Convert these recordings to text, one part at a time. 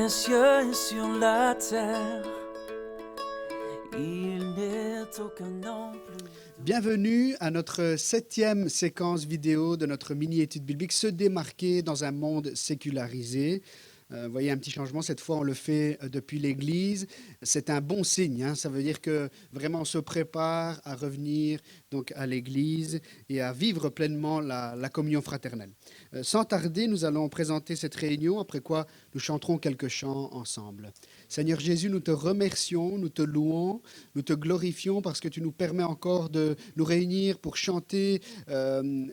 les cieux et sur la terre, il n'est aucun nom plus. Bienvenue à notre 7e séquence vidéo de notre mini-étude biblique, Se démarquer dans un monde sécularisé. Vous voyez un petit changement, cette fois on le fait depuis l'église. C'est un bon signe, hein. Ça veut dire que vraiment on se prépare à revenir donc, à l'église et à vivre pleinement la communion fraternelle. Sans tarder, nous allons présenter cette réunion, après quoi nous chanterons quelques chants ensemble. Seigneur Jésus, nous te remercions, nous te louons, nous te glorifions parce que tu nous permets encore de nous réunir pour chanter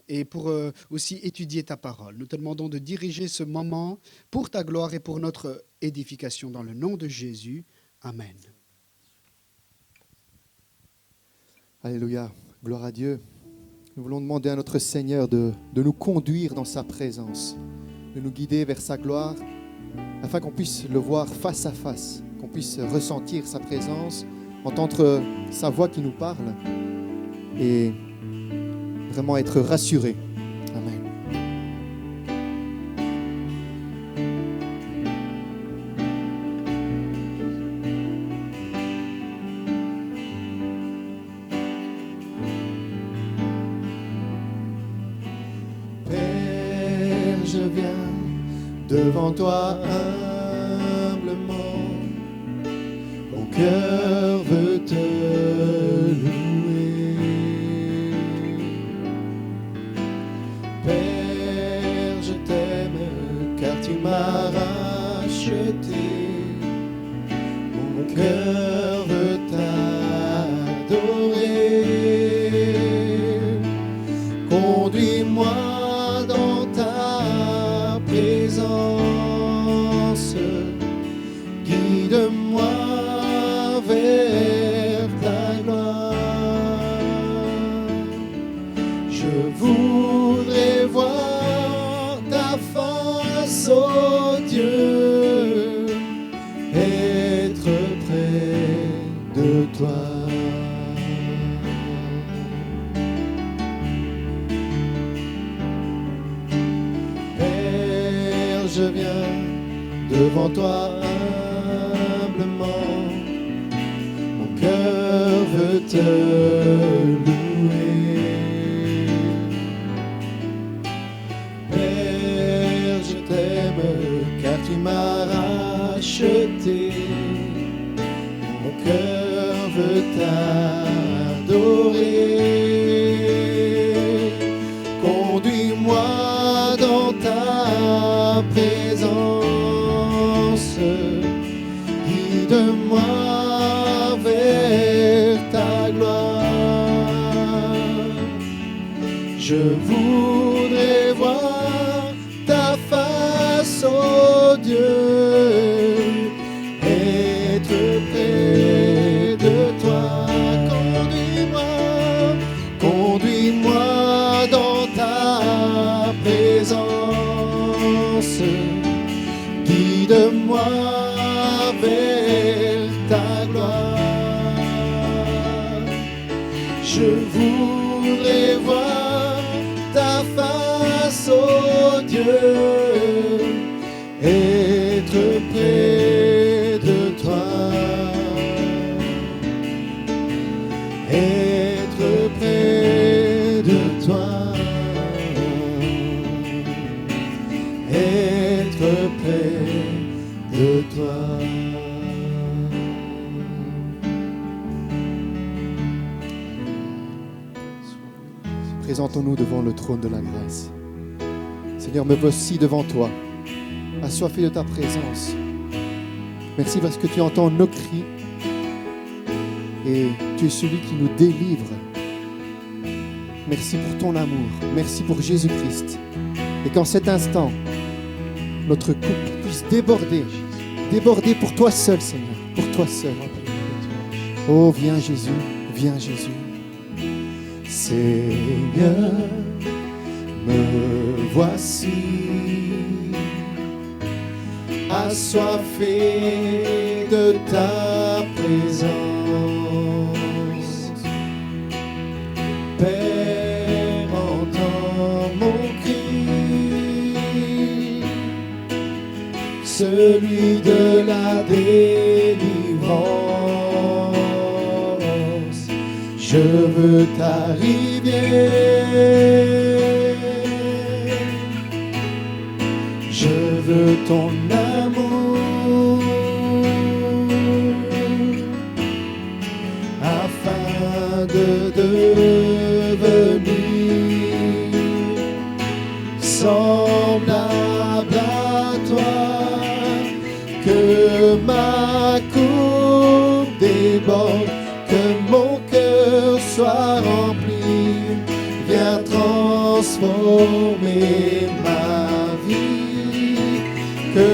et pour aussi étudier ta parole. Nous te demandons de diriger ce moment pour ta gloire et pour notre édification dans le nom de Jésus. Amen. Alléluia, gloire à Dieu. Nous voulons demander à notre Seigneur de nous conduire dans sa présence, de nous guider vers sa gloire, afin qu'on puisse le voir face à face, qu'on puisse ressentir sa présence, entendre sa voix qui nous parle et vraiment être rassuré. Amen. Père, je viens devant toi humblement, mon cœur veut te louer. Père, je t'aime car tu m'as racheté, mon cœur veut t'adorer. Conduis-moi dans ta présence, guide-moi vers ta gloire. Je voudrais voir ta face, ô Dieu, être près de toi. Je viens devant toi humblement, mon cœur veut te louer. Père, je t'aime car tu m'as racheté, mon cœur veut t'adorer. Conduis-moi dans ta présence, guide-moi vers ta gloire. Je voudrais voir ta face, ô Dieu, être près de toi. Conduis-moi dans ta présence, guide-moi vers ta gloire. Je voudrais voir ta face, ô Dieu, être près de toi, être près de toi. Être près de toi. Présentons-nous devant le trône de la grâce. Seigneur, me voici devant toi, assoiffé de ta présence. Merci parce que tu entends nos cris et tu es celui qui nous délivre. Merci pour ton amour. Merci pour Jésus-Christ. Et qu'en cet instant, notre couple puisse déborder pour toi seul, Seigneur, pour toi seul. Oh, viens Jésus, viens Jésus. Seigneur, me voici, assoiffé de ta présence. Père, entends mon cri, celui de délivrance. Je veux ta rivière, je veux ton amour, afin de devenir semblable à toi, que ma coupe déborde, que mon cœur soit rempli. Viens transformer ma vie, que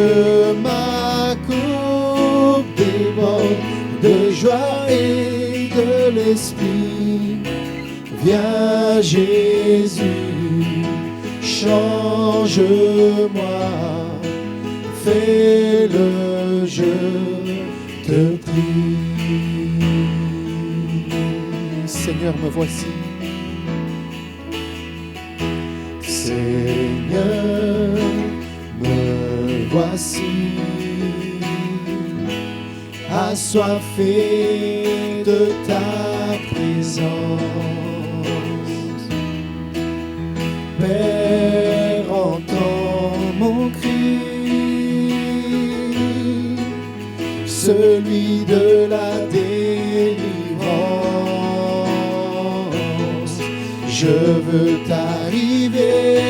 ma coupe déborde de joie et de l'esprit. Viens Jésus, change-moi, fais-le, je te prie. Seigneur, me voici. Seigneur, me voici, assoiffé de ta présence. Père, entends mon cri, celui de la délivrance. Je veux t'arriver,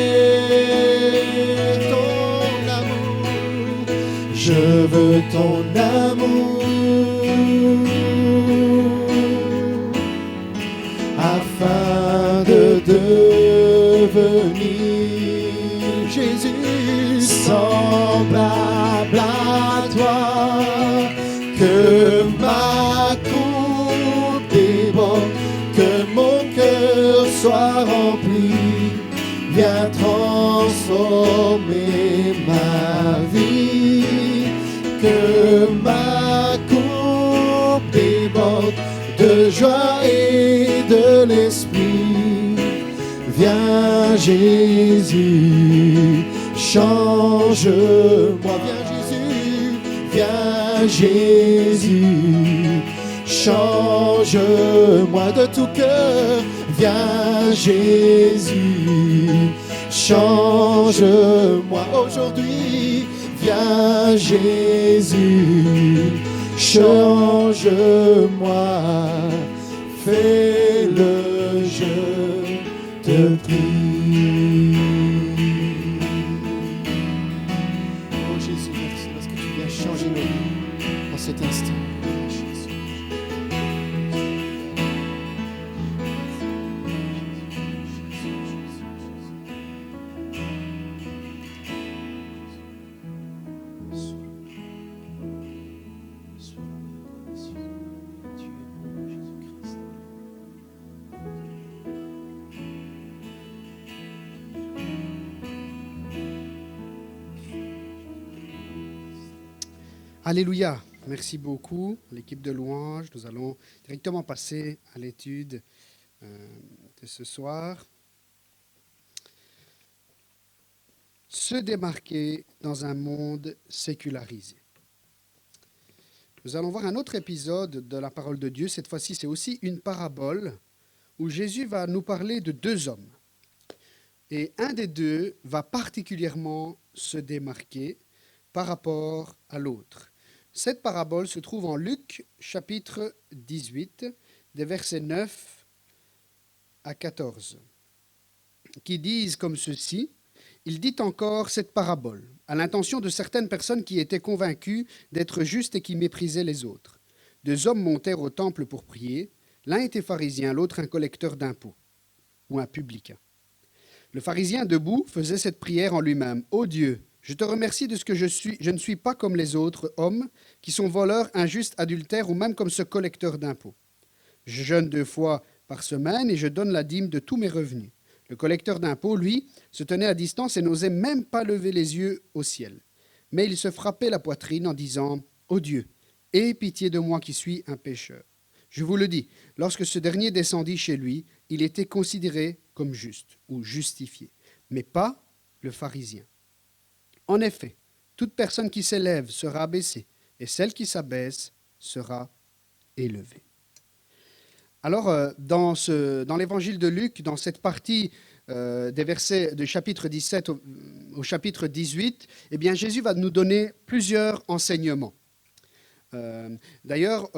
ton amour, je veux ton amour, afin de devenir, Jésus, semblable à toi, que ma coupe déborde, que mon cœur soit rempli. Viens transformer ma vie, que ma coupe déborde de joie et de l'esprit. Viens Jésus, change-moi. Viens Jésus, viens Jésus, change-moi de tout cœur. Viens Jésus, change-moi aujourd'hui. Viens Jésus, change-moi, fais-le, je te prie. Oh Jésus, merci parce que tu viens changer nos vies en cet instant. Alléluia. Merci beaucoup, l'équipe de louange. Nous allons directement passer à l'étude de ce soir. Se démarquer dans un monde sécularisé. Nous allons voir un autre épisode de la parole de Dieu. Cette fois-ci, c'est aussi une parabole où Jésus va nous parler de deux hommes. Et un des deux va particulièrement se démarquer par rapport à l'autre. Cette parabole se trouve en Luc, chapitre 18, des versets 9 à 14, qui disent comme ceci. Il dit encore cette parabole à l'intention de certaines personnes qui étaient convaincues d'être justes et qui méprisaient les autres. Deux hommes montèrent au temple pour prier. L'un était pharisien, l'autre un collecteur d'impôts ou un publicain. Le pharisien debout faisait cette prière en lui-même. « Ô Dieu, je te remercie de ce que je ne suis pas comme les autres hommes qui sont voleurs, injustes, adultères ou même comme ce collecteur d'impôts. Je jeûne 2 fois par semaine et je donne la dîme de tous mes revenus. » Le collecteur d'impôts, lui, se tenait à distance et n'osait même pas lever les yeux au ciel. Mais il se frappait la poitrine en disant « Ô Dieu, aie pitié de moi qui suis un pécheur. » Je vous le dis, lorsque ce dernier descendit chez lui, il était considéré comme juste ou justifié, mais pas le pharisien. En effet, toute personne qui s'élève sera abaissée, et celle qui s'abaisse sera élevée. Alors, dans l'évangile de Luc, dans cette partie des versets du chapitre 17 au chapitre 18, eh bien, Jésus va nous donner plusieurs enseignements. D'ailleurs,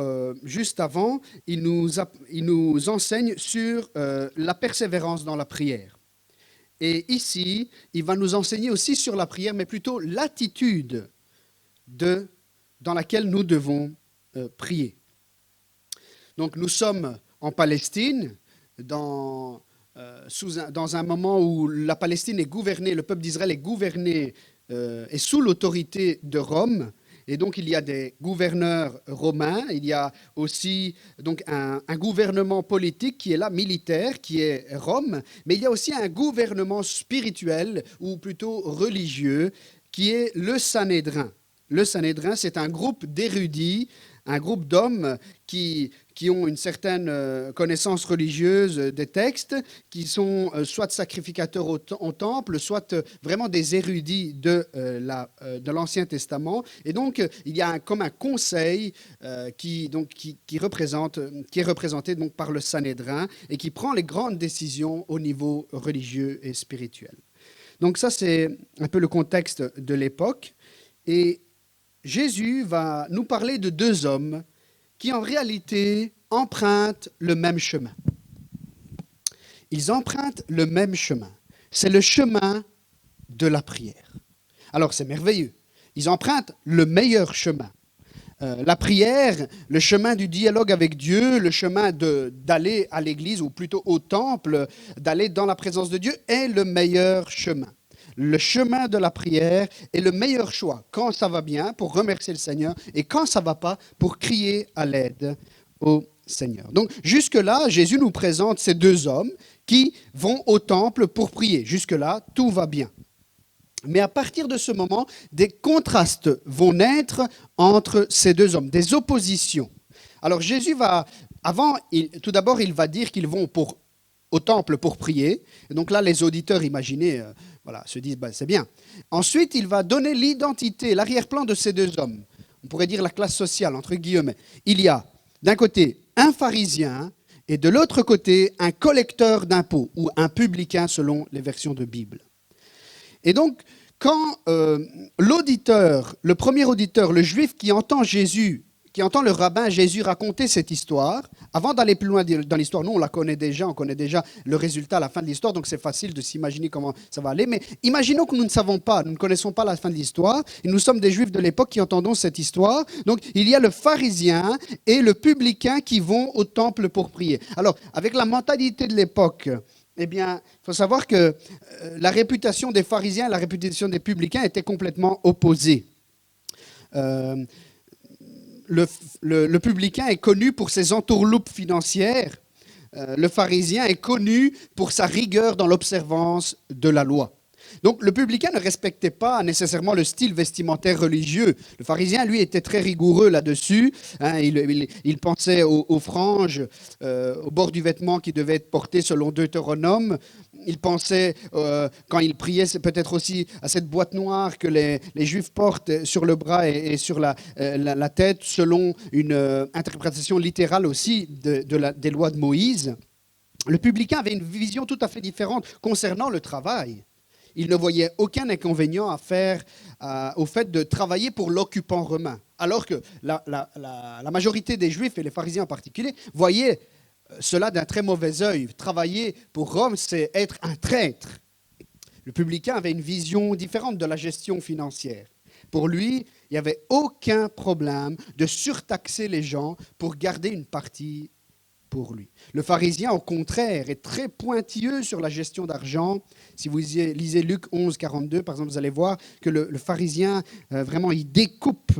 juste avant, il nous enseigne sur la persévérance dans la prière. Et ici, il va nous enseigner aussi sur la prière, mais plutôt l'attitude dans laquelle nous devons prier. Donc, nous sommes en Palestine, dans un moment où la Palestine est gouvernée, le peuple d'Israël est gouverné, est sous l'autorité de Rome. Et donc, il y a des gouverneurs romains, il y a aussi donc, un gouvernement politique qui est là, militaire, qui est Rome, mais il y a aussi un gouvernement spirituel, ou plutôt religieux, qui est le Sanhédrin. Le Sanhédrin, c'est un groupe d'érudits, un groupe d'hommes qui ont une certaine connaissance religieuse des textes, qui sont soit sacrificateurs au temple, soit vraiment des érudits de l'Ancien Testament. Et donc, il y a comme un conseil qui est représenté donc, par le Sanhédrin et qui prend les grandes décisions au niveau religieux et spirituel. Donc ça, c'est un peu le contexte de l'époque. Et Jésus va nous parler de deux hommes qui, en réalité, empruntent le même chemin. Ils empruntent le même chemin. C'est le chemin de la prière. Alors, c'est merveilleux. Ils empruntent le meilleur chemin. La prière, le chemin du dialogue avec Dieu, le chemin d'aller à l'église, ou plutôt au temple, d'aller dans la présence de Dieu, est le meilleur chemin. Le chemin de la prière est le meilleur choix quand ça va bien pour remercier le Seigneur et quand ça ne va pas pour crier à l'aide au Seigneur. Donc jusque-là, Jésus nous présente ces deux hommes qui vont au temple pour prier. Jusque-là, tout va bien. Mais à partir de ce moment, des contrastes vont naître entre ces deux hommes, des oppositions. Alors Jésus tout d'abord, il va dire qu'ils vont au temple pour prier. Et donc là, les auditeurs, imaginez, se disent, c'est bien. Ensuite, il va donner l'identité, l'arrière-plan de ces deux hommes. On pourrait dire la classe sociale, entre guillemets. Il y a, d'un côté, un pharisien et de l'autre côté, un collecteur d'impôts ou un publicain selon les versions de Bible. Et donc, quand l'auditeur, le premier auditeur, le juif qui entend le rabbin Jésus raconter cette histoire, avant d'aller plus loin dans l'histoire, nous on la connaît déjà, on connaît déjà le résultat à la fin de l'histoire, donc c'est facile de s'imaginer comment ça va aller, mais imaginons que nous ne connaissons pas la fin de l'histoire, et nous sommes des juifs de l'époque qui entendons cette histoire, donc il y a le pharisien et le publicain qui vont au temple pour prier. Alors, avec la mentalité de l'époque, eh bien, il faut savoir que la réputation des pharisiens et la réputation des publicains étaient complètement opposées. Le publicain est connu pour ses entourloupes financières. Le pharisien est connu pour sa rigueur dans l'observance de la loi. Donc, le publicain ne respectait pas nécessairement le style vestimentaire religieux. Le pharisien, lui, était très rigoureux là-dessus. Il pensait aux franges, au bord du vêtement qui devait être porté selon Deutéronome. Il pensait, quand il priait, c'est peut-être aussi à cette boîte noire que les Juifs portent sur le bras et sur la tête, selon une interprétation littérale aussi des lois de Moïse. Le publicain avait une vision tout à fait différente concernant le travail. Il ne voyait aucun inconvénient à faire au fait de travailler pour l'occupant romain. Alors que la majorité des Juifs, et les pharisiens en particulier, voyaient cela d'un très mauvais œil. Travailler pour Rome, c'est être un traître. Le publicain avait une vision différente de la gestion financière. Pour lui, il n'y avait aucun problème de surtaxer les gens pour garder une partie pour lui. Le pharisien, au contraire, est très pointilleux sur la gestion d'argent. Si vous lisez Luc 11, 42, par exemple, vous allez voir que le pharisien, vraiment, il découpe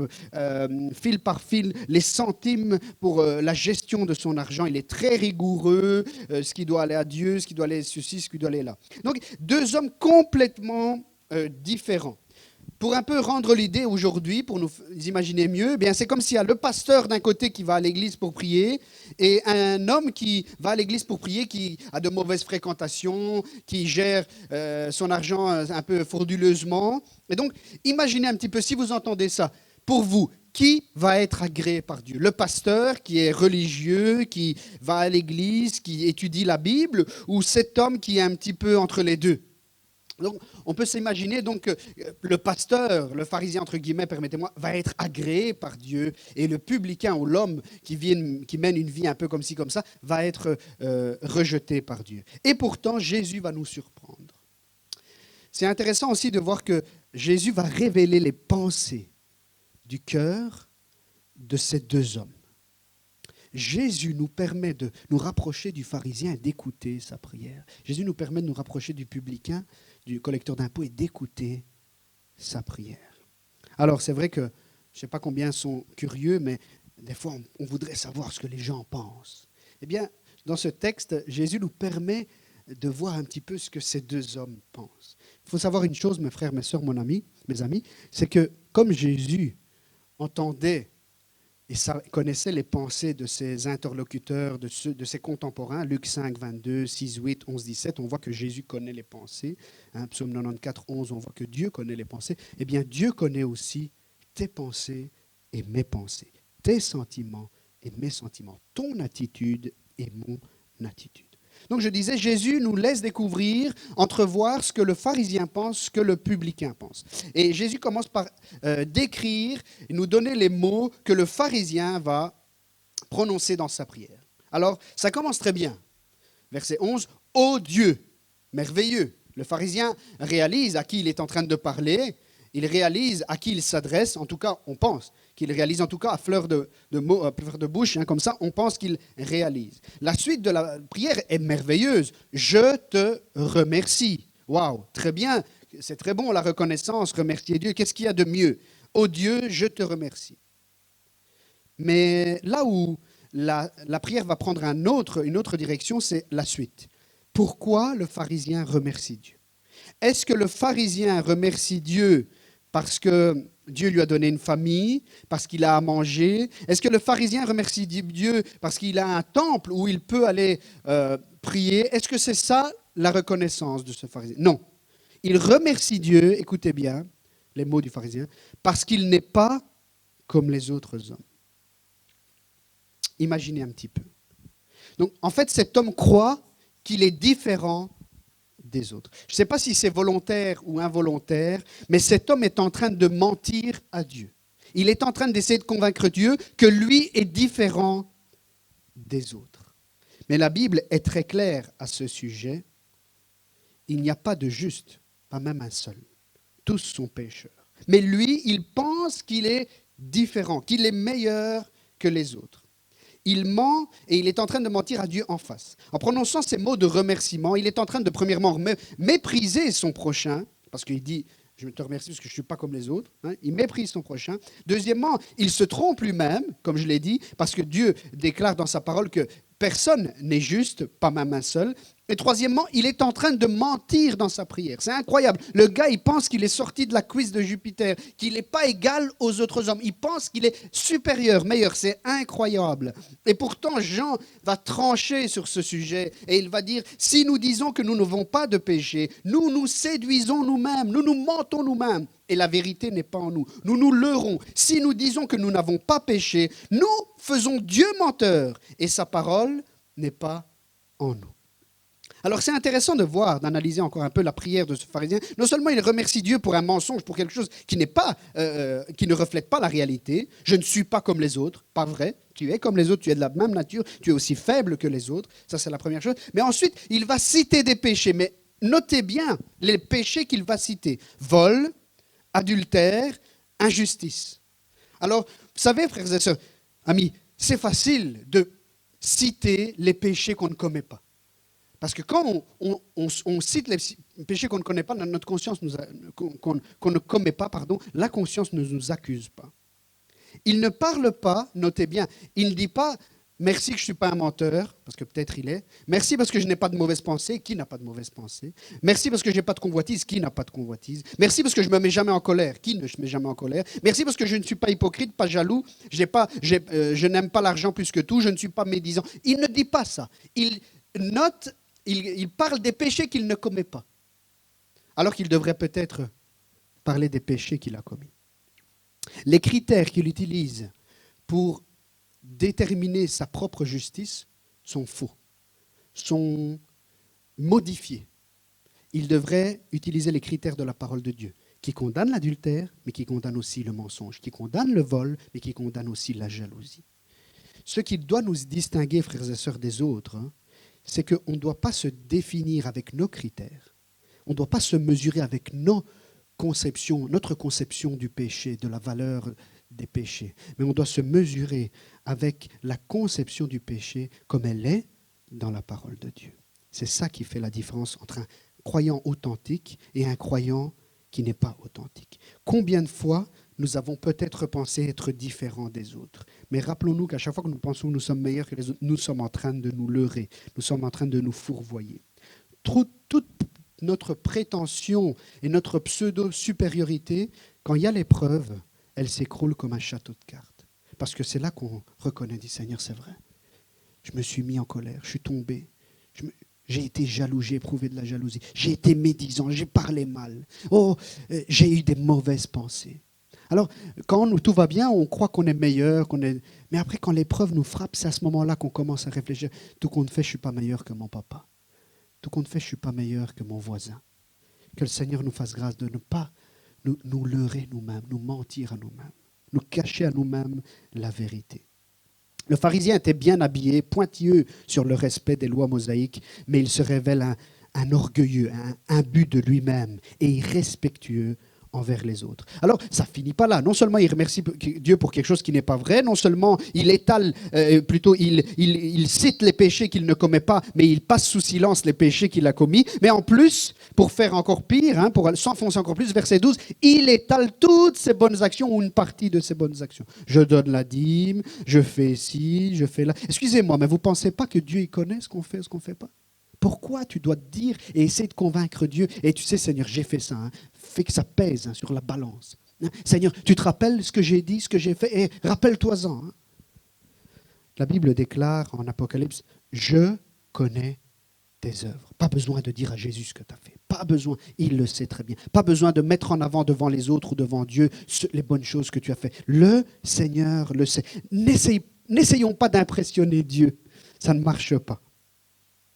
fil par fil les centimes pour la gestion de son argent. Il est très rigoureux, ce qui doit aller à Dieu, ce qui doit aller ceci, ce qui doit aller là. Donc, deux hommes complètement différents. Pour un peu rendre l'idée aujourd'hui, pour nous imaginer mieux, eh bien c'est comme s'il y a le pasteur d'un côté qui va à l'église pour prier et un homme qui va à l'église pour prier, qui a de mauvaises fréquentations, qui gère son argent un peu frauduleusement. Et donc, imaginez un petit peu, si vous entendez ça, pour vous, qui va être agréé par Dieu? Le pasteur qui est religieux, qui va à l'église, qui étudie la Bible, ou cet homme qui est un petit peu entre les deux? Donc, on peut s'imaginer donc que le pasteur, le pharisien entre guillemets, permettez-moi, va être agréé par Dieu, et le publicain ou l'homme qui mène une vie un peu comme ci comme ça va être rejeté par Dieu. Et pourtant, Jésus va nous surprendre. C'est intéressant aussi de voir que Jésus va révéler les pensées du cœur de ces deux hommes. Jésus nous permet de nous rapprocher du pharisien et d'écouter sa prière. Jésus nous permet de nous rapprocher du publicain, du collecteur d'impôts et d'écouter sa prière. Alors c'est vrai que, je ne sais pas combien sont curieux, mais des fois on voudrait savoir ce que les gens pensent. Eh bien, dans ce texte, Jésus nous permet de voir un petit peu ce que ces deux hommes pensent. Il faut savoir une chose, mes frères, mes sœurs, mes amis, c'est que comme Jésus entendait et connaissait les pensées de ses interlocuteurs, de ses contemporains, Luc 5, 22, 6, 8, 11, 17, on voit que Jésus connaît les pensées. Psaume 94, 11, on voit que Dieu connaît les pensées. Eh bien, Dieu connaît aussi tes pensées et mes pensées, tes sentiments et mes sentiments, ton attitude et mon attitude. Donc je disais, Jésus nous laisse découvrir, entrevoir ce que le pharisien pense, ce que le publicain pense. Et Jésus commence par décrire et nous donner les mots que le pharisien va prononcer dans sa prière. Alors, ça commence très bien. Verset 11, « Ô Dieu !» Merveilleux. Le pharisien réalise à qui il est en train de parler, il réalise à qui il s'adresse, en tout cas, on pense qu'il réalise, en tout cas, à fleur de bouche, comme ça, on pense qu'il réalise. La suite de la prière est merveilleuse. « Je te remercie ». Waouh, très bien, c'est très bon la reconnaissance, remercier Dieu. Qu'est-ce qu'il y a de mieux? « Ô Dieu, je te remercie ». Mais là où la prière va prendre une autre direction, c'est la suite. Pourquoi le pharisien remercie Dieu? Est-ce que le pharisien remercie Dieu parce que Dieu lui a donné une famille, parce qu'il a à manger? Est-ce que le pharisien remercie Dieu parce qu'il a un temple où il peut aller prier? Est-ce que c'est ça la reconnaissance de ce pharisien? Non. Il remercie Dieu, écoutez bien les mots du pharisien, parce qu'il n'est pas comme les autres hommes. Imaginez un petit peu. Donc, en fait, cet homme croit qu'il est différent des autres. Je ne sais pas si c'est volontaire ou involontaire, mais cet homme est en train de mentir à Dieu. Il est en train d'essayer de convaincre Dieu que lui est différent des autres. Mais la Bible est très claire à ce sujet. Il n'y a pas de juste, pas même un seul. Tous sont pécheurs. Mais lui, il pense qu'il est différent, qu'il est meilleur que les autres. Il ment et il est en train de mentir à Dieu en face. En prononçant ces mots de remerciement, il est en train de premièrement mépriser son prochain, parce qu'il dit « je te remercie parce que je ne suis pas comme les autres ». Il méprise son prochain. Deuxièmement, il se trompe lui-même, comme je l'ai dit, parce que Dieu déclare dans sa parole que personne n'est juste, pas même un seul. Et troisièmement, il est en train de mentir dans sa prière. C'est incroyable. Le gars, il pense qu'il est sorti de la cuisse de Jupiter, qu'il n'est pas égal aux autres hommes. Il pense qu'il est supérieur, meilleur. C'est incroyable. Et pourtant, Jean va trancher sur ce sujet et il va dire, si nous disons que nous n'avons pas de péché, nous nous séduisons nous-mêmes, nous nous mentons nous-mêmes. Et la vérité n'est pas en nous. Nous nous leurrons. Si nous disons que nous n'avons pas péché, nous faisons Dieu menteur et sa parole n'est pas en nous. Alors c'est intéressant de voir, d'analyser encore un peu la prière de ce pharisien. Non seulement il remercie Dieu pour un mensonge, pour quelque chose qui ne reflète pas la réalité. Je ne suis pas comme les autres, pas vrai. Tu es comme les autres, tu es de la même nature, tu es aussi faible que les autres. Ça c'est la première chose. Mais ensuite, il va citer des péchés. Mais notez bien les péchés qu'il va citer. Vol, adultère, injustice. Alors, vous savez, frères et sœurs, amis, c'est facile de citer les péchés qu'on ne commet pas. Parce que quand on cite les péchés qu'on ne connaît pas, notre conscience qu'on ne commet pas, la conscience ne nous accuse pas. Il ne parle pas, notez bien, il ne dit pas « merci que je ne suis pas un menteur », parce que peut-être il est. « Merci parce que je n'ai pas de mauvaise pensée », qui n'a pas de mauvaise pensée. « Merci parce que je n'ai pas de convoitise », qui n'a pas de convoitise. « Merci parce que je ne me mets jamais en colère », qui ne se met jamais en colère. « Merci parce que je ne suis pas hypocrite, pas jaloux, je n'aime pas l'argent plus que tout, je ne suis pas médisant ». Il ne dit pas ça. Il parle des péchés qu'il ne commet pas, alors qu'il devrait peut-être parler des péchés qu'il a commis. Les critères qu'il utilise pour déterminer sa propre justice sont faux, sont modifiés. Il devrait utiliser les critères de la parole de Dieu, qui condamne l'adultère, mais qui condamne aussi le mensonge, qui condamne le vol, mais qui condamne aussi la jalousie. Ce qui doit nous distinguer, frères et sœurs, des autres, c'est qu'on ne doit pas se définir avec nos critères. On ne doit pas se mesurer avec nos conceptions, notre conception du péché, de la valeur des péchés. Mais on doit se mesurer avec la conception du péché comme elle est dans la parole de Dieu. C'est ça qui fait la différence entre un croyant authentique et un croyant qui n'est pas authentique. Combien de fois nous avons peut-être pensé être différents des autres, mais rappelons-nous qu'à chaque fois que nous pensons que nous sommes meilleurs que les autres, nous sommes en train de nous leurrer, nous sommes en train de nous fourvoyer. Toute notre prétention et notre pseudo-supériorité, quand il y a l'épreuve, elle s'écroule comme un château de cartes. Parce que c'est là qu'on reconnaît, dit Seigneur, c'est vrai. Je me suis mis en colère, je suis tombé, j'ai été jaloux, j'ai éprouvé de la jalousie, j'ai été médisant, j'ai parlé mal, j'ai eu des mauvaises pensées. Alors, quand tout va bien, on croit qu'on est meilleur, mais après, quand l'épreuve nous frappe, c'est à ce moment-là qu'on commence à réfléchir. Tout compte fait, je ne suis pas meilleur que mon papa. Tout compte fait, je ne suis pas meilleur que mon voisin. Que le Seigneur nous fasse grâce de ne pas nous leurrer nous-mêmes, nous mentir à nous-mêmes, nous cacher à nous-mêmes la vérité. Le pharisien était bien habillé, pointilleux sur le respect des lois mosaïques, mais il se révèle un orgueilleux, un imbu de lui-même et irrespectueux envers les autres. Alors, ça ne finit pas là. Non seulement il remercie Dieu pour quelque chose qui n'est pas vrai, non seulement il étale, il cite les péchés qu'il ne commet pas, mais il passe sous silence les péchés qu'il a commis. Mais en plus, pour faire encore pire, pour s'enfoncer encore plus, verset 12, il étale toutes ses bonnes actions ou une partie de ses bonnes actions. Je donne la dîme, je fais ci, je fais là. Excusez-moi, mais vous ne pensez pas que Dieu il connaît ce qu'on fait, ce qu'on ne fait pas ? Pourquoi tu dois te dire et essayer de convaincre Dieu? Et tu sais, Seigneur, j'ai fait ça. Fais que ça pèse sur la balance. Seigneur, tu te rappelles ce que j'ai dit, ce que j'ai fait? Et rappelle-toi-en. La Bible déclare en Apocalypse, je connais tes œuvres. Pas besoin de dire à Jésus ce que tu as fait. Pas besoin, il le sait très bien. Pas besoin de mettre en avant devant les autres ou devant Dieu les bonnes choses que tu as fait. Le Seigneur le sait. N'essayons pas d'impressionner Dieu. Ça ne marche pas.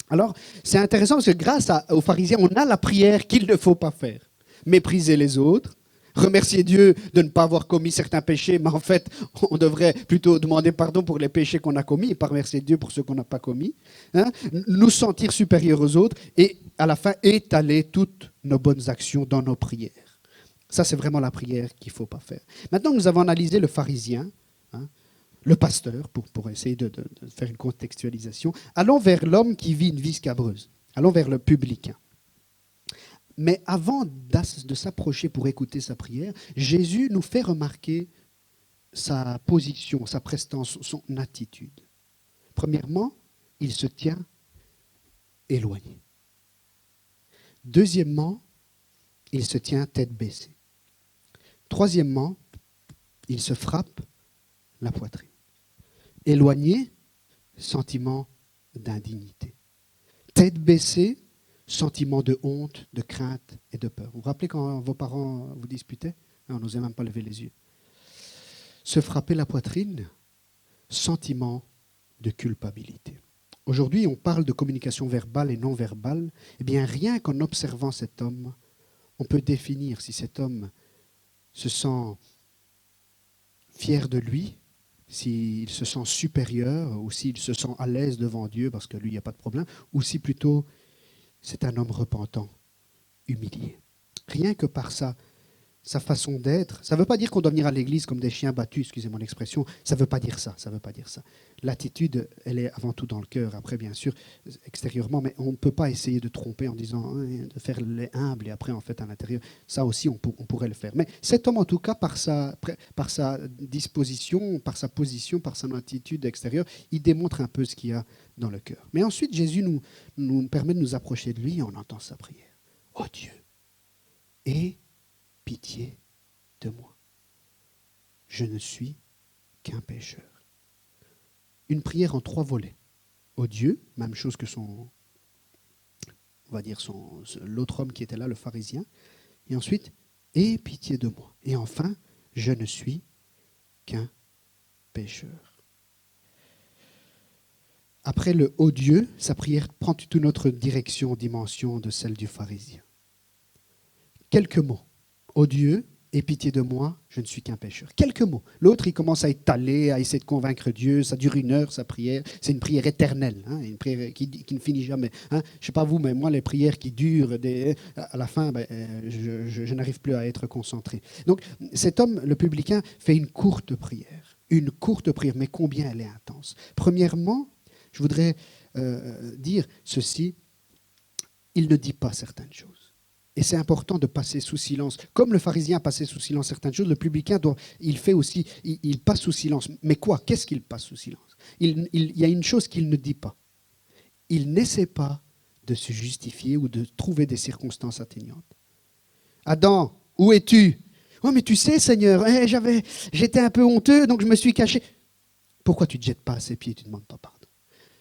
Alors, c'est intéressant parce que grâce aux pharisiens, on a la prière qu'il ne faut pas faire. Mépriser les autres, remercier Dieu de ne pas avoir commis certains péchés, mais en fait, on devrait plutôt demander pardon pour les péchés qu'on a commis et pas remercier Dieu pour ceux qu'on n'a pas commis. Nous sentir supérieurs aux autres et à la fin, étaler toutes nos bonnes actions dans nos prières. Ça, c'est vraiment la prière qu'il ne faut pas faire. Maintenant, nous avons analysé le pharisien, le pasteur, pour essayer de faire une contextualisation. Allons vers l'homme qui vit une vie scabreuse. Allons vers le publicain. Mais avant de s'approcher pour écouter sa prière, Jésus nous fait remarquer sa position, sa prestance, son attitude. Premièrement, il se tient éloigné. Deuxièmement, il se tient tête baissée. Troisièmement, il se frappe la poitrine. Éloigné, sentiment d'indignité. Tête baissée, sentiment de honte, de crainte et de peur. Vous vous rappelez quand vos parents vous disputaient? On n'osait même pas lever les yeux. Se frapper la poitrine, sentiment de culpabilité. Aujourd'hui, on parle de communication verbale et non verbale. Eh bien, rien qu'en observant cet homme, on peut définir si cet homme se sent fier de lui, s'il se sent supérieur ou s'il se sent à l'aise devant Dieu parce que lui, il n'y a pas de problème, ou si plutôt c'est un homme repentant, humilié. Rien que par sa façon d'être, ça ne veut pas dire qu'on doit venir à l'église comme des chiens battus, excusez-moi l'expression, ça ne veut pas dire ça, L'attitude, elle est avant tout dans le cœur, après bien sûr, extérieurement, mais on ne peut pas essayer de tromper en disant, de faire les humbles et après en fait à l'intérieur, ça aussi on pourrait le faire. Mais cet homme en tout cas, par sa disposition, par sa position, par son attitude extérieure, il démontre un peu ce qu'il y a dans le cœur. Mais ensuite, Jésus nous permet de nous approcher de lui et on entend sa prière. Oh Dieu, aie pitié de moi. Je ne suis qu'un pécheur. Une prière en 3 volets. Ô Dieu, même chose que l'autre homme qui était là, le pharisien. Et ensuite, aie pitié de moi. Et enfin, je ne suis qu'un pécheur. Après le « ô Dieu », sa prière prend toute une autre direction, dimension de celle du pharisien. Quelques mots. « Ô Dieu, aie pitié de moi, je ne suis qu'un pécheur. » Quelques mots. L'autre, il commence à étaler, à essayer de convaincre Dieu. Ça dure 1 heure, sa prière. C'est une prière éternelle, une prière qui ne finit jamais. Je ne sais pas vous, mais moi, les prières qui durent, à la fin, je n'arrive plus à être concentré. Donc, cet homme, le publicain, fait une courte prière. Une courte prière, mais combien elle est intense. Premièrement, je voudrais dire ceci, il ne dit pas certaines choses. Et c'est important de passer sous silence. Comme le pharisien a passé sous silence certaines choses, le publicain, il passe sous silence. Mais quoi? Qu'est-ce qu'il passe sous silence? Il y a une chose qu'il ne dit pas. Il n'essaie pas de se justifier ou de trouver des circonstances atténuantes. Adam, où es-tu? Oh, mais tu sais, Seigneur, j'étais un peu honteux, donc je me suis caché. Pourquoi tu ne te jettes pas à ses pieds et tu ne demandes pas pardon?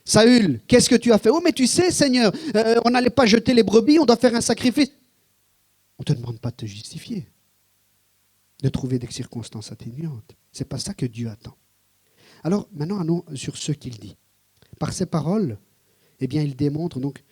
Saül, qu'est-ce que tu as fait? Oh, mais tu sais, Seigneur, on n'allait pas jeter les brebis, on doit faire un sacrifice. On ne te demande pas de te justifier, de trouver des circonstances atténuantes. Ce n'est pas ça que Dieu attend. Alors, maintenant, allons sur ce qu'il dit. Par ses paroles, eh bien, il démontre, donc,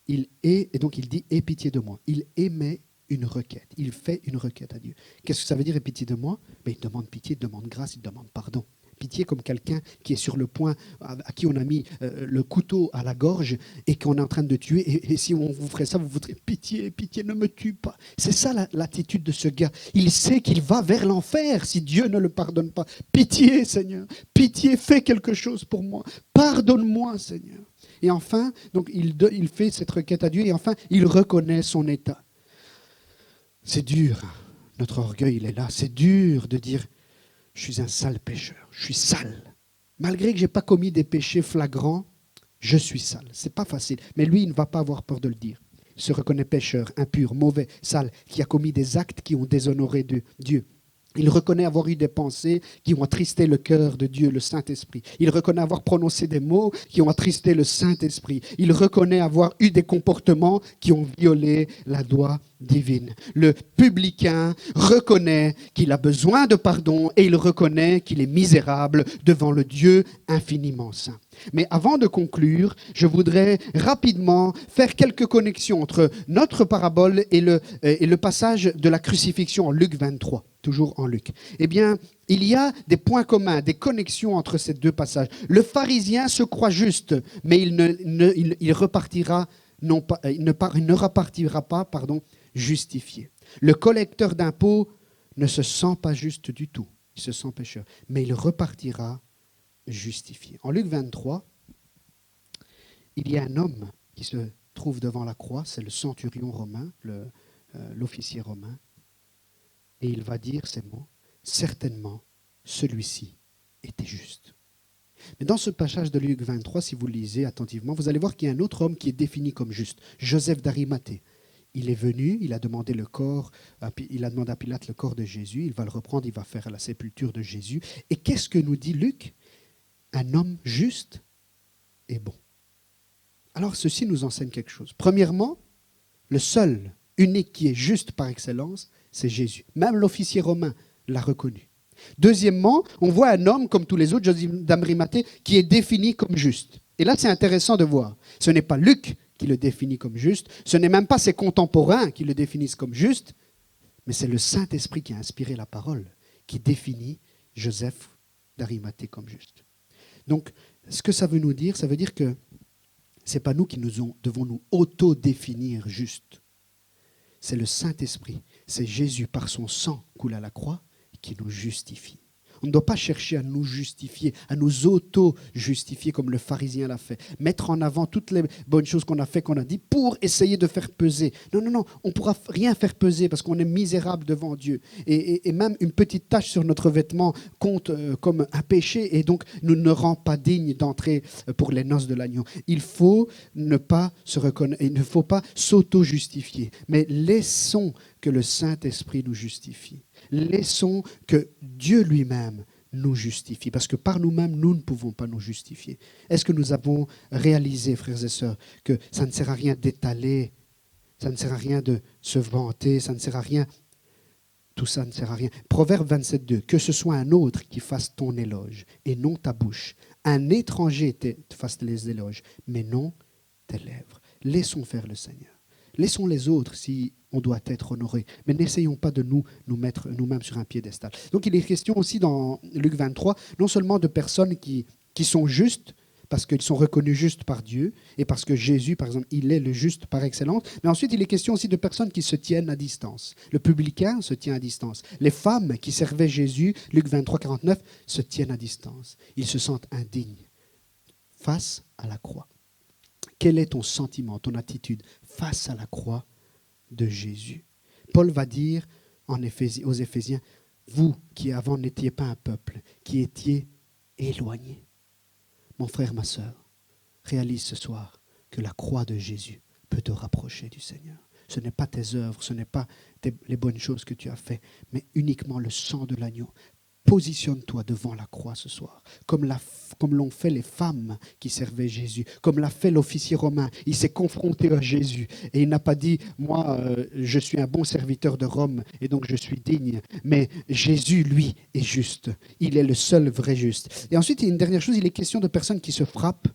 il dit « Aie pitié de moi ». Il émet une requête. Il fait une requête à Dieu. Qu'est-ce que ça veut dire « Aie pitié de moi » ? Il demande pitié, il demande grâce, il demande pardon. Pitié comme quelqu'un qui est sur le point, à qui on a mis le couteau à la gorge et qu'on est en train de tuer. Et si on vous ferait ça, vous vous direz pitié, pitié, ne me tue pas. C'est ça l'attitude de ce gars. Il sait qu'il va vers l'enfer si Dieu ne le pardonne pas. Pitié, Seigneur, pitié, fais quelque chose pour moi. Pardonne-moi, Seigneur. Et enfin, donc, il fait cette requête à Dieu et enfin, il reconnaît son état. C'est dur, notre orgueil, il est là. C'est dur de dire je suis un sale pécheur, je suis sale. Malgré que je n'ai pas commis des péchés flagrants, je suis sale. Ce n'est pas facile. Mais lui, il ne va pas avoir peur de le dire. Il se reconnaît pécheur, impur, mauvais, sale, qui a commis des actes qui ont déshonoré Dieu. Il reconnaît avoir eu des pensées qui ont attristé le cœur de Dieu, le Saint-Esprit. Il reconnaît avoir prononcé des mots qui ont attristé le Saint-Esprit. Il reconnaît avoir eu des comportements qui ont violé la loi divine. Le publicain reconnaît qu'il a besoin de pardon et il reconnaît qu'il est misérable devant le Dieu infiniment saint. Mais avant de conclure, je voudrais rapidement faire quelques connexions entre notre parabole et le passage de la crucifixion en Luc 23. Toujours en Luc. Eh bien, il y a des points communs, des connexions entre ces deux passages. Le pharisien se croit juste, mais il ne repartira pas justifié. Le collecteur d'impôts ne se sent pas juste du tout. Il se sent pécheur, mais il repartira justifié. En Luc 23, il y a un homme qui se trouve devant la croix, c'est le centurion romain, l'officier romain. Et il va dire ces mots, certainement, celui-ci était juste. Mais dans ce passage de Luc 23, si vous lisez attentivement, vous allez voir qu'il y a un autre homme qui est défini comme juste, Joseph d'Arimathée. Il est venu, il a demandé à Pilate le corps de Jésus, il va le reprendre, il va faire la sépulture de Jésus. Et qu'est-ce que nous dit Luc? Un homme juste et bon. Alors ceci nous enseigne quelque chose. Premièrement, le seul, unique qui est juste par excellence, c'est Jésus. Même l'officier romain l'a reconnu. Deuxièmement, on voit un homme comme tous les autres, Joseph d'Arimathée, qui est défini comme juste. Et là, c'est intéressant de voir. Ce n'est pas Luc qui le définit comme juste, ce n'est même pas ses contemporains qui le définissent comme juste, mais c'est le Saint-Esprit qui a inspiré la parole, qui définit Joseph d'Arimathée comme juste. Donc, ce que ça veut nous dire, ça veut dire que ce n'est pas nous qui devons nous auto-définir juste. C'est le Saint-Esprit, c'est Jésus par son sang coulé à la croix qui nous justifie. On ne doit pas chercher à nous justifier, à nous auto-justifier comme le pharisien l'a fait. Mettre en avant toutes les bonnes choses qu'on a fait, qu'on a dit, pour essayer de faire peser. Non, on ne pourra rien faire peser parce qu'on est misérable devant Dieu. Et même une petite tache sur notre vêtement compte comme un péché et donc nous ne rend pas dignes d'entrer pour les noces de l'agneau. Il faut ne pas se reconnaître, il ne faut pas s'auto-justifier, mais laissons que le Saint-Esprit nous justifie. Laissons que Dieu lui-même nous justifie, parce que par nous-mêmes, nous ne pouvons pas nous justifier. Est-ce que nous avons réalisé, frères et sœurs, que ça ne sert à rien d'étaler, ça ne sert à rien de se vanter, ça ne sert à rien tout ça ne sert à rien. Proverbe 27,2. Que ce soit un autre qui fasse ton éloge et non ta bouche. Un étranger te fasse les éloges, mais non tes lèvres. Laissons faire le Seigneur. Laissons les autres si on doit être honoré. Mais n'essayons pas de nous mettre nous-mêmes sur un piédestal. Donc il est question aussi dans Luc 23, non seulement de personnes qui sont justes, parce qu'ils sont reconnus justes par Dieu, et parce que Jésus, par exemple, il est le juste par excellence, mais ensuite il est question aussi de personnes qui se tiennent à distance. Le publicain se tient à distance. Les femmes qui servaient Jésus, Luc 23, 49, se tiennent à distance. Ils se sentent indignes face à la croix. Quel est ton sentiment, ton attitude face à la croix de Jésus? Paul va dire aux Éphésiens, vous qui avant n'étiez pas un peuple, qui étiez éloignés. Mon frère, ma sœur, réalise ce soir que la croix de Jésus peut te rapprocher du Seigneur. Ce n'est pas tes œuvres, ce n'est pas les bonnes choses que tu as faites, mais uniquement le sang de l'agneau. Positionne-toi devant la croix ce soir, comme l'ont fait les femmes qui servaient Jésus, comme l'a fait l'officier romain. Il s'est confronté à Jésus et il n'a pas dit « moi, je suis un bon serviteur de Rome et donc je suis digne ». Mais Jésus, lui, est juste. Il est le seul vrai juste. Et ensuite, il y a une dernière chose, il est question de personnes qui se frappent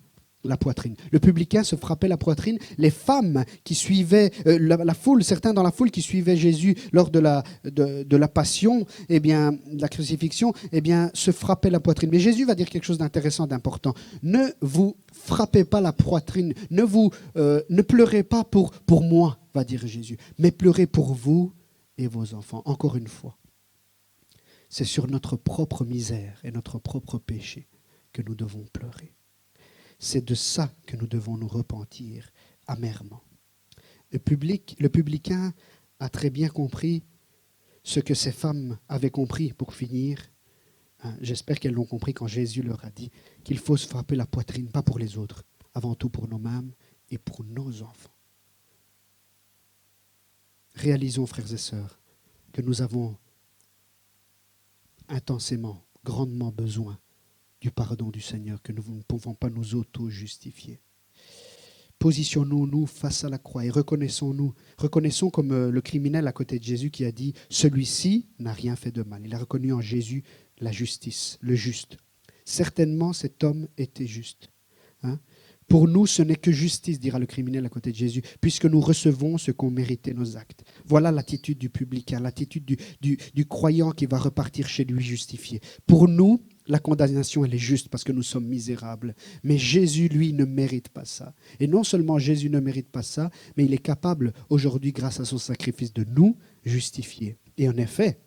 la poitrine. Le publicain se frappait la poitrine. Les femmes qui suivaient la foule, certains dans la foule qui suivaient Jésus lors de la passion, eh bien, de la crucifixion, eh bien, se frappaient la poitrine. Mais Jésus va dire quelque chose d'intéressant, d'important. Ne vous frappez pas la poitrine. Ne pleurez pas pour moi, va dire Jésus, mais pleurez pour vous et vos enfants. Encore une fois, c'est sur notre propre misère et notre propre péché que nous devons pleurer. C'est de ça que nous devons nous repentir amèrement. Le publicain a très bien compris ce que ces femmes avaient compris pour finir. J'espère qu'elles l'ont compris quand Jésus leur a dit qu'il faut se frapper la poitrine, pas pour les autres, avant tout pour nous-mêmes et pour nos enfants. Réalisons, frères et sœurs, que nous avons intensément, grandement besoin du pardon du Seigneur, que nous ne pouvons pas nous auto-justifier. Positionnons-nous face à la croix et reconnaissons comme le criminel à côté de Jésus qui a dit « Celui-ci n'a rien fait de mal ». Il a reconnu en Jésus la justice, le juste. Certainement, cet homme était juste. Pour nous, ce n'est que justice, dira le criminel à côté de Jésus, puisque nous recevons ce qu'ont mérité nos actes. Voilà l'attitude du publicain, l'attitude du croyant qui va repartir chez lui justifié. Pour nous, la condamnation, elle est juste parce que nous sommes misérables. Mais Jésus, lui, ne mérite pas ça. Et non seulement Jésus ne mérite pas ça, mais il est capable aujourd'hui, grâce à son sacrifice, de nous justifier. Et en effet,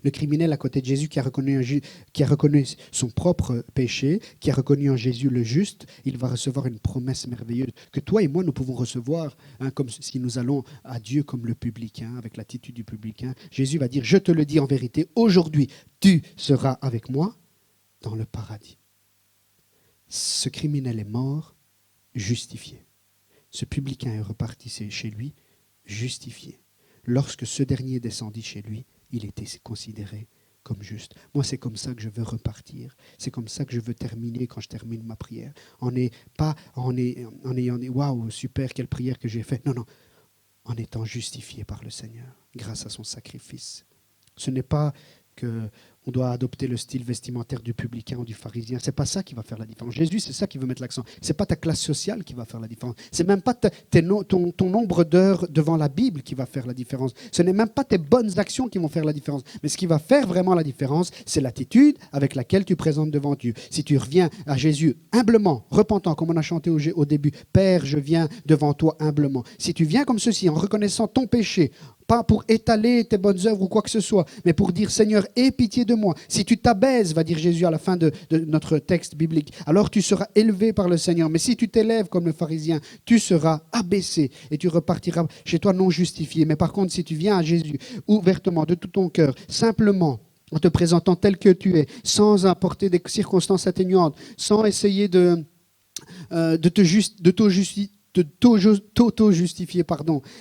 le criminel à côté de Jésus qui a reconnu son propre péché, qui a reconnu en Jésus le juste, il va recevoir une promesse merveilleuse que toi et moi nous pouvons recevoir, comme si nous allons à Dieu comme le publicain, avec l'attitude du publicain. Jésus va dire, je te le dis en vérité, aujourd'hui tu seras avec moi dans le paradis. Ce criminel est mort, justifié. Ce publicain est reparti chez lui, justifié. Lorsque ce dernier descendit chez lui, il était considéré comme juste. Moi, c'est comme ça que je veux repartir. C'est comme ça que je veux terminer quand je termine ma prière. En ayant dit, waouh, super, quelle prière que j'ai faite. Non, en étant justifié par le Seigneur, grâce à son sacrifice. Ce n'est pas qu'on doit adopter le style vestimentaire du publicain ou du pharisien. Ce n'est pas ça qui va faire la différence. Jésus, c'est ça qui veut mettre l'accent. Ce n'est pas ta classe sociale qui va faire la différence. Ce n'est même pas ton nombre d'heures devant la Bible qui va faire la différence. Ce n'est même pas tes bonnes actions qui vont faire la différence. Mais ce qui va faire vraiment la différence, c'est l'attitude avec laquelle tu présentes devant Dieu. Si tu reviens à Jésus humblement, repentant, comme on a chanté au début, « Père, je viens devant toi humblement ». Si tu viens comme ceci, en reconnaissant ton péché, pas pour étaler tes bonnes œuvres ou quoi que ce soit, mais pour dire « Seigneur, aie pitié de moi ». Si tu t'abaisses, va dire Jésus à la fin de notre texte biblique, alors tu seras élevé par le Seigneur. Mais si tu t'élèves comme le pharisien, tu seras abaissé et tu repartiras chez toi non justifié. Mais par contre, si tu viens à Jésus ouvertement, de tout ton cœur, simplement, en te présentant tel que tu es, sans apporter des circonstances atténuantes, sans essayer de t'auto-justifier,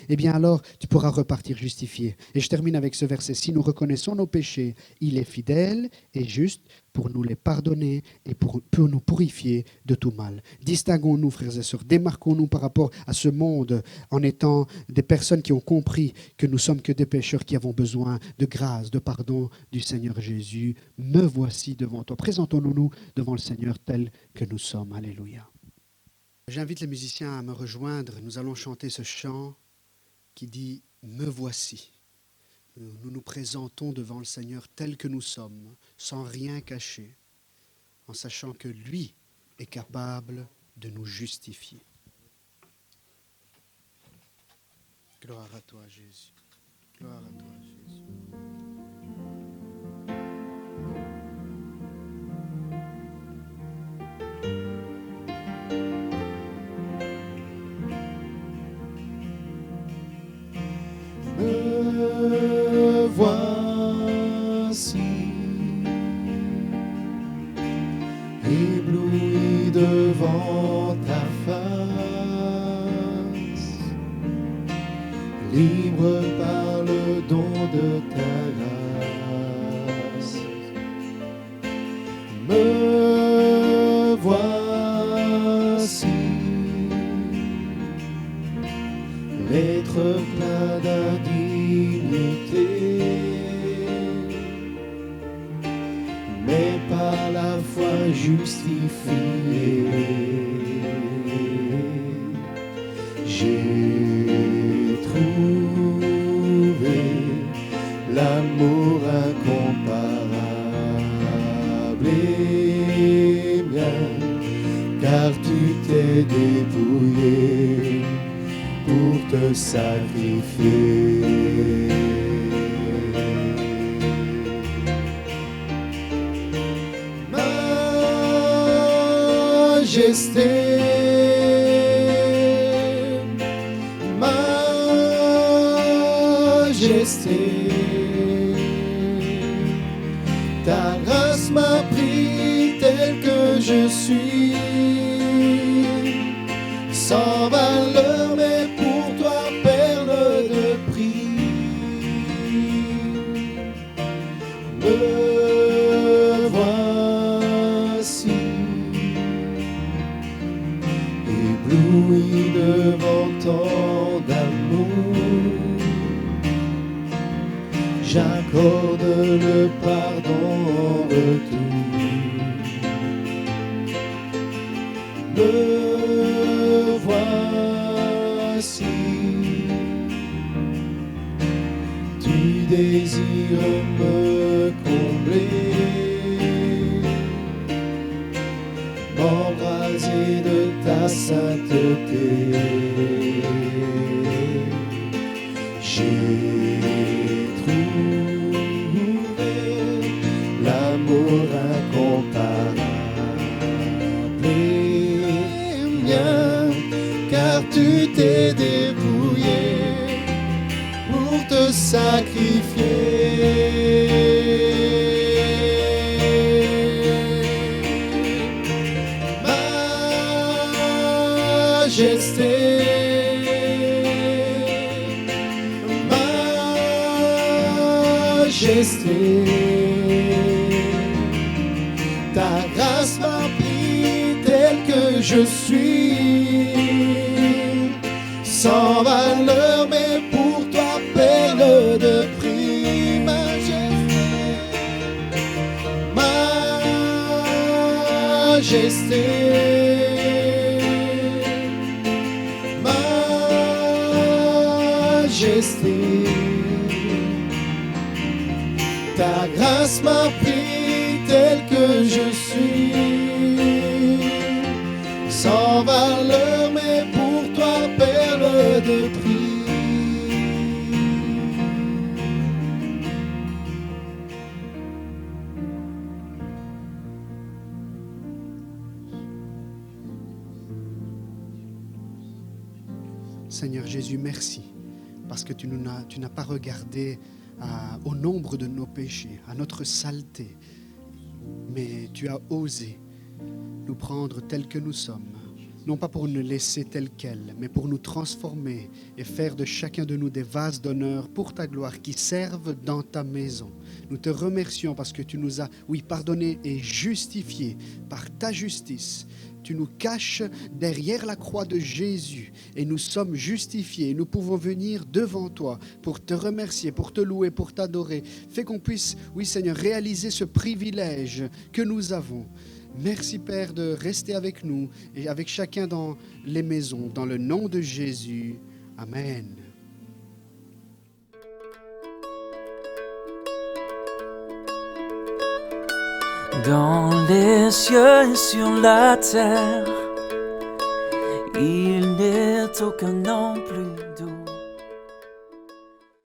eh bien alors tu pourras repartir justifié. Et je termine avec ce verset. Si nous reconnaissons nos péchés, il est fidèle et juste pour nous les pardonner et pour nous purifier de tout mal. Distinguons-nous, frères et sœurs, démarquons-nous par rapport à ce monde en étant des personnes qui ont compris que nous sommes que des pécheurs qui avons besoin de grâce, de pardon du Seigneur Jésus. Me voici devant toi. Présentons-nous devant le Seigneur tel que nous sommes. Alléluia. J'invite les musiciens à me rejoindre. Nous allons chanter ce chant qui dit « Me voici ». Nous nous présentons devant le Seigneur tel que nous sommes, sans rien cacher, en sachant que lui est capable de nous justifier. Gloire à toi, Jésus. Gloire à toi, Jésus. Me voici, ébloui devant ta face, libre par le don de ta grâce. Me voici, l'être plein d'indignité, mais par la foi justifié. J'ai trouvé l'amour incomparable et mien, car tu t'es dépouillé pour te sacrifier. Majesté, majesté, ta grâce m'a pris tel que je suis, sans valeur, mais pour toi, perle de prix. Me voici, ébloui devant tant d'amour. J'accorde le pardon en retour. Me voici, tu désires me combler, m'embraser de ta sainteté. J'ai trouvé l'amour incomparable et mien, car tu t'es débrouillé pour te sacrifier. Majesté, majesté, ta grâce m'a pris tel que je suis, sans valeur, mais pour toi, perle de prix. Majesté, majesté, majesté, ta grâce m'a pris tel que je suis, sans valeur, mais pour toi, perle de prix. Seigneur Jésus, merci, parce que tu n'as pas regardé au nombre de nos péchés, à notre saleté, mais tu as osé nous prendre tels que nous sommes, non pas pour nous laisser tels quels, mais pour nous transformer et faire de chacun de nous des vases d'honneur pour ta gloire qui servent dans ta maison. Nous te remercions parce que tu nous as, pardonnés et justifiés par ta justice. Tu nous caches derrière la croix de Jésus et nous sommes justifiés. Nous pouvons venir devant toi pour te remercier, pour te louer, pour t'adorer. Fais qu'on puisse, Seigneur, réaliser ce privilège que nous avons. Merci Père de rester avec nous et avec chacun dans les maisons. Dans le nom de Jésus. Amen. Dans les cieux et sur la terre, il n'est aucun nom plus doux.